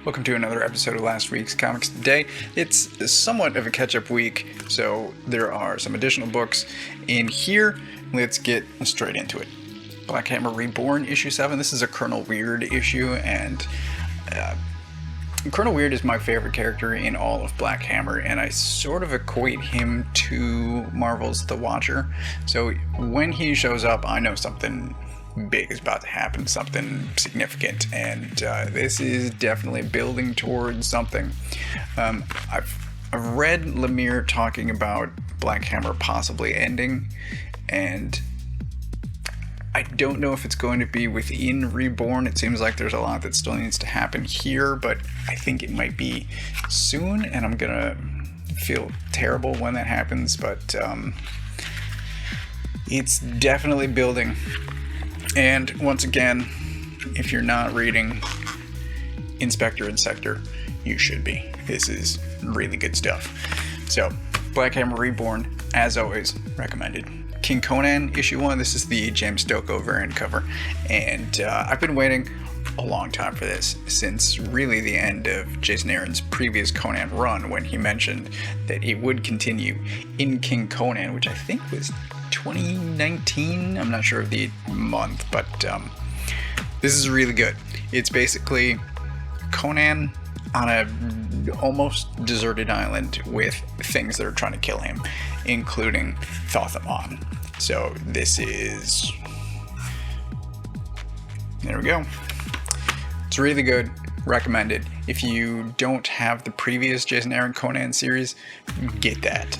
Welcome to another episode of last week's Comics Today. It's somewhat of a catch-up week, so there are some additional books in here. Let's get straight into it. Black Hammer Reborn, issue 7. This is a Colonel Weird issue, and Colonel Weird is my favorite character in all of Black Hammer, and I sort of equate him to Marvel's The Watcher. So when he shows up, I know something big is about to happen, something significant, and this is definitely building towards something. I've read Lemire talking about Black Hammer possibly ending, and I don't know if it's going to be within Reborn. It seems like there's a lot that still needs to happen here, but I think it might be soon, and I'm gonna feel terrible when that happens, but it's definitely building. And once again, if you're not reading Inspector and Sector, you should be. This is really good stuff. So, Black Hammer Reborn, as always, recommended. King Conan, issue 1. This is the James Stokoe variant cover. And I've been waiting a long time for this, since really the end of Jason Aaron's previous Conan run, when he mentioned that it would continue in King Conan, which I think was 2019. I'm not sure of the month, but this is really good. It's basically Conan on a almost deserted island with things that are trying to kill him, including CATWOMAN. So this is, there we go. It's really good. Recommended. If you don't have the previous Jason Aaron Conan series, get that.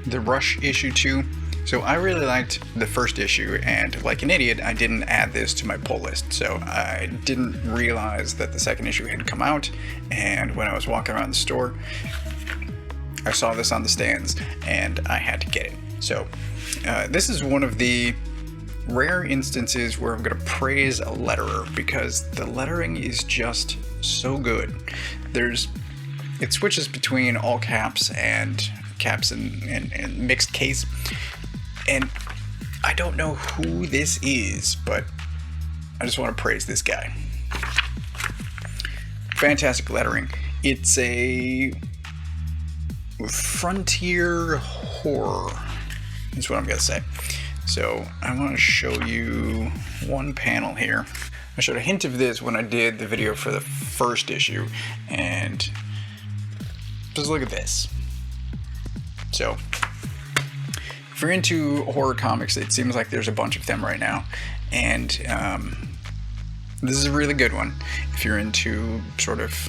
The Rush issue 2. So I really liked the first issue, and like an idiot, I didn't add this to my pull list. So I didn't realize that the second issue had come out, and when I was walking around the store, I saw this on the stands, and I had to get it. So this is one of the rare instances where I'm going to praise a letterer, because the lettering is just so good. It switches between all caps and caps and mixed case. And I don't know who this is, but I just want to praise this guy. Fantastic lettering. It's a frontier horror, is what I'm going to say. So I want to show you one panel here. I showed a hint of this when I did the video for the first issue, and just look at this. So if you're into horror comics, it seems like there's a bunch of them right now, and this is a really good one. If you're into sort of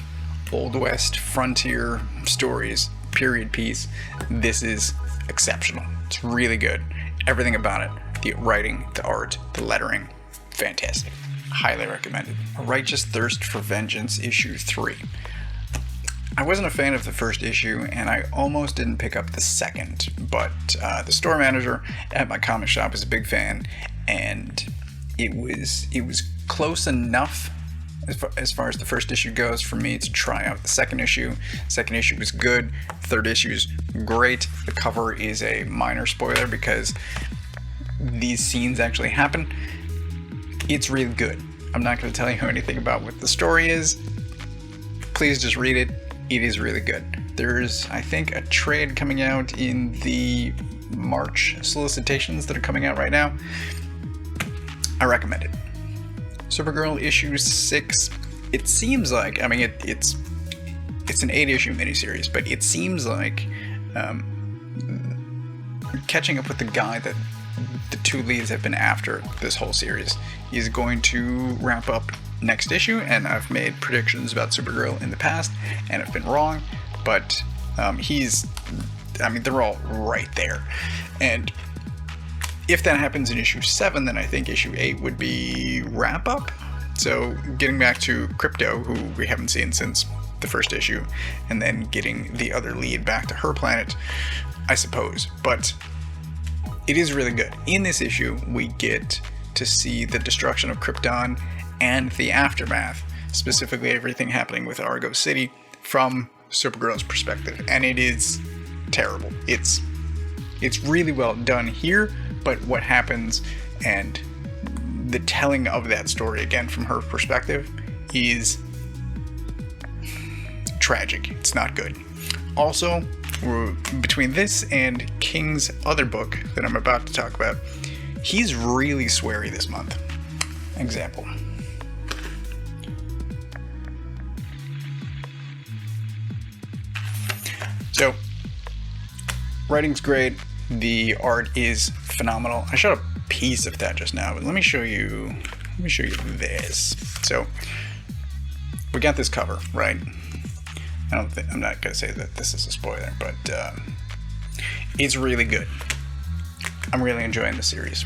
Old West frontier stories, period piece, this is exceptional. It's really good. Everything about it, the writing, the art, the lettering, fantastic. Highly recommended. A Righteous Thirst for Vengeance, issue 3. I wasn't a fan of the first issue, and I almost didn't pick up the second, but the store manager at my comic shop is a big fan, and it was close enough as far as the first issue goes for me to try out the second issue. Second issue was good. Third issue is great. The cover is a minor spoiler because these scenes actually happen. It's really good. I'm not going to tell you anything about what the story is. Please just read it. It is really good. There's, I think, a trade coming out in the March solicitations that are coming out right now. I recommend it. Supergirl issue 6. It seems like, I mean, it's an 8-issue miniseries, but it seems like catching up with the guy that the two leads have been after this whole series is going to wrap up next issue, and I've made predictions about Supergirl in the past and have been wrong, but they're all right there. And if that happens in issue 7, then I think issue 8 would be wrap up. So getting back to Crypto, who we haven't seen since the first issue, and then getting the other lead back to her planet, I suppose. But it is really good. In this issue, we get to see the destruction of Krypton and the aftermath, specifically everything happening with Argo City from Supergirl's perspective, and it is terrible. It's really well done here, but what happens and the telling of that story again from her perspective is tragic. It's not good. Also, between this and King's other book that I'm about to talk about, he's really sweary this month. Example. So, writing's great. The art is phenomenal. I showed a piece of that just now, but let me show you this. So, we got this cover, right? I'm not gonna say that this is a spoiler, but it's really good. I'm really enjoying the series.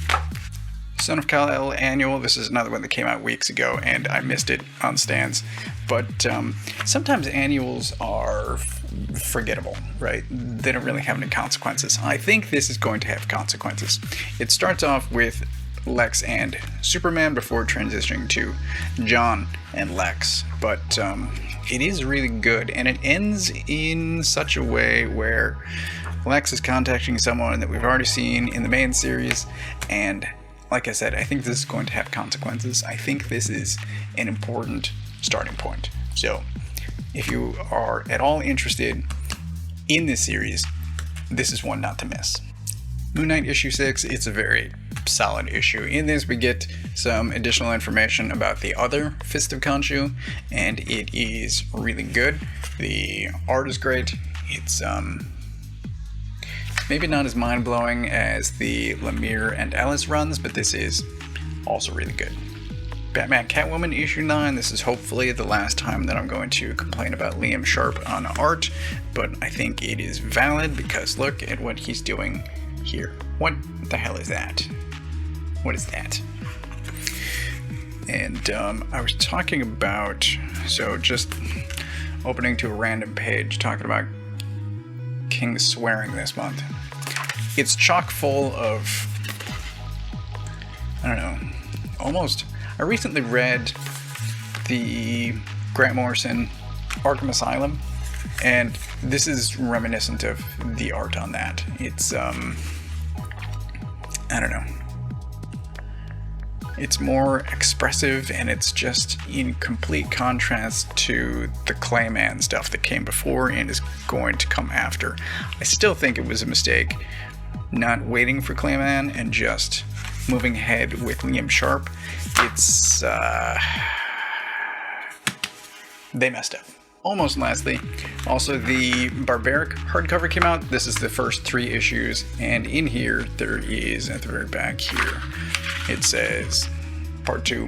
Son of KAL-EL Annual. This is another one that came out weeks ago, and I missed it on stands. But sometimes annuals are forgettable, right? They don't really have any consequences. I think this is going to have consequences. It starts off with Lex and Superman before transitioning to John and Lex, but it is really good, and it ends in such a way where Lex is contacting someone that we've already seen in the main series, and like I said, I think this is going to have consequences. I think this is an important starting point. So, if you are at all interested in this series, this is one not to miss. Moon Knight issue 6, it's a very solid issue. In this, we get some additional information about the other Fist of Khonshu, and it is really good. The art is great. It's maybe not as mind-blowing as the Lemire and Ellis runs, but this is also really good. Batman Catwoman issue 9, this is hopefully the last time that I'm going to complain about Liam Sharp on art, but I think it is valid because look at what he's doing here. What the hell is that? What is that? And I was talking about, so just opening to a random page, talking about King swearing this month. It's chock full of, I don't know, almost. I recently read the Grant Morrison Arkham Asylum, and this is reminiscent of the art on that. It's, I don't know. It's more expressive, and it's just in complete contrast to the Clayman stuff that came before and is going to come after. I still think it was a mistake not waiting for Clayman and just moving ahead with Liam Sharp. It's, they messed up. Almost lastly, also the Barbaric hardcover came out. This is the first 3 issues, and in here there is, at the very back here, it says part 2.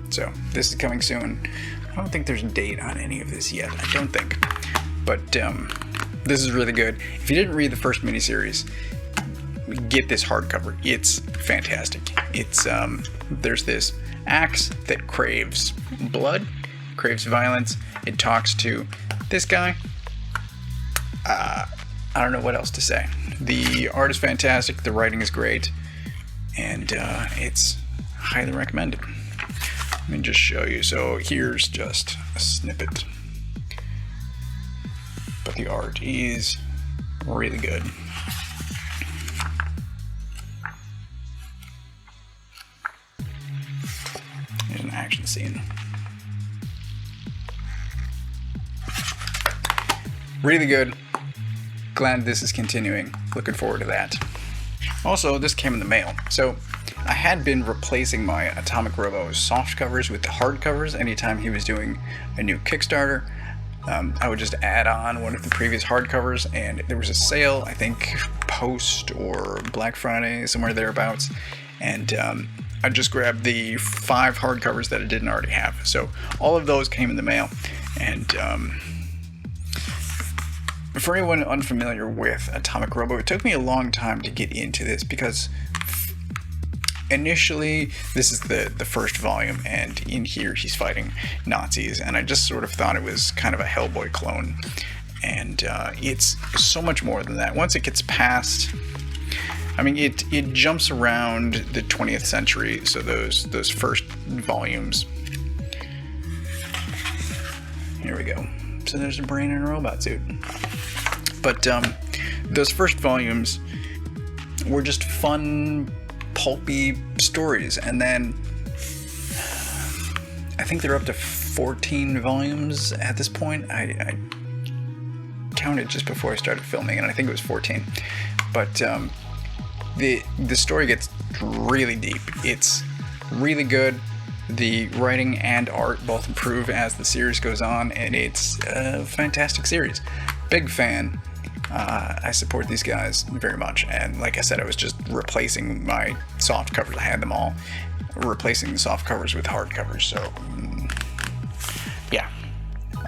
So this is coming soon. I don't think there's a date on any of this yet. I don't think. But this is really good. If you didn't read the first miniseries, get this hardcover. It's fantastic. It's there's this axe that craves blood, craves violence. It talks to this guy. I don't know what else to say. The art is fantastic. The writing is great. And it's highly recommended. Let me just show you. So here's just a snippet. But the art is really good. Here's an action scene. Really good. Glad this is continuing. Looking forward to that. Also, this came in the mail. So, I had been replacing my Atomic Robo soft covers with the hard covers anytime he was doing a new Kickstarter. I would just add on one of the previous hardcovers, and there was a sale, I think post or Black Friday, somewhere thereabouts, and I just grabbed the 5 hardcovers that I didn't already have. So all of those came in the mail, and for anyone unfamiliar with Atomic Robo, it took me a long time to get into this because initially this is the first volume, and in here he's fighting Nazis, and I just sort of thought it was kind of a Hellboy clone, and it's so much more than that. Once it gets past, I mean, it jumps around the 20th century, so those first volumes. Here we go. So there's a brain in a robot suit. But those first volumes were just fun, pulpy stories, and then I think they're up to 14 volumes at this point. I counted just before I started filming, and I think it was 14. But the story gets really deep. It's really good. The writing and art both improve as the series goes on, and it's a fantastic series. Big fan. I support these guys very much, and like I said, I was just replacing my soft covers. I had them all, replacing the soft covers with hard covers. So yeah,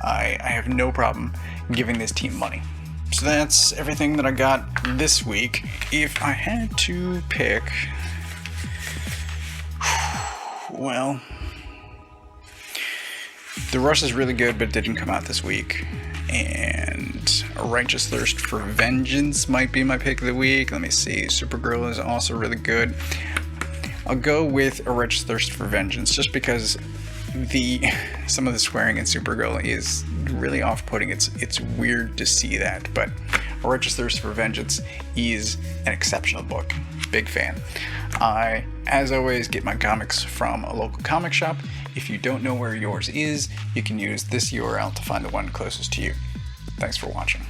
I have no problem giving this team money. So that's everything that I got this week. If I had to pick, well, The Rush is really good, but it didn't come out this week. And A Righteous Thirst for Vengeance might be my pick of the week. Let me see. Supergirl is also really good. I'll go with A Righteous Thirst for Vengeance just because some of the swearing in Supergirl is really off-putting. It's weird to see that, but A Righteous Thirst for Vengeance is an exceptional book. Big fan. I, as always, get my comics from a local comic shop. If you don't know where yours is, you can use this URL to find the one closest to you. Thanks for watching.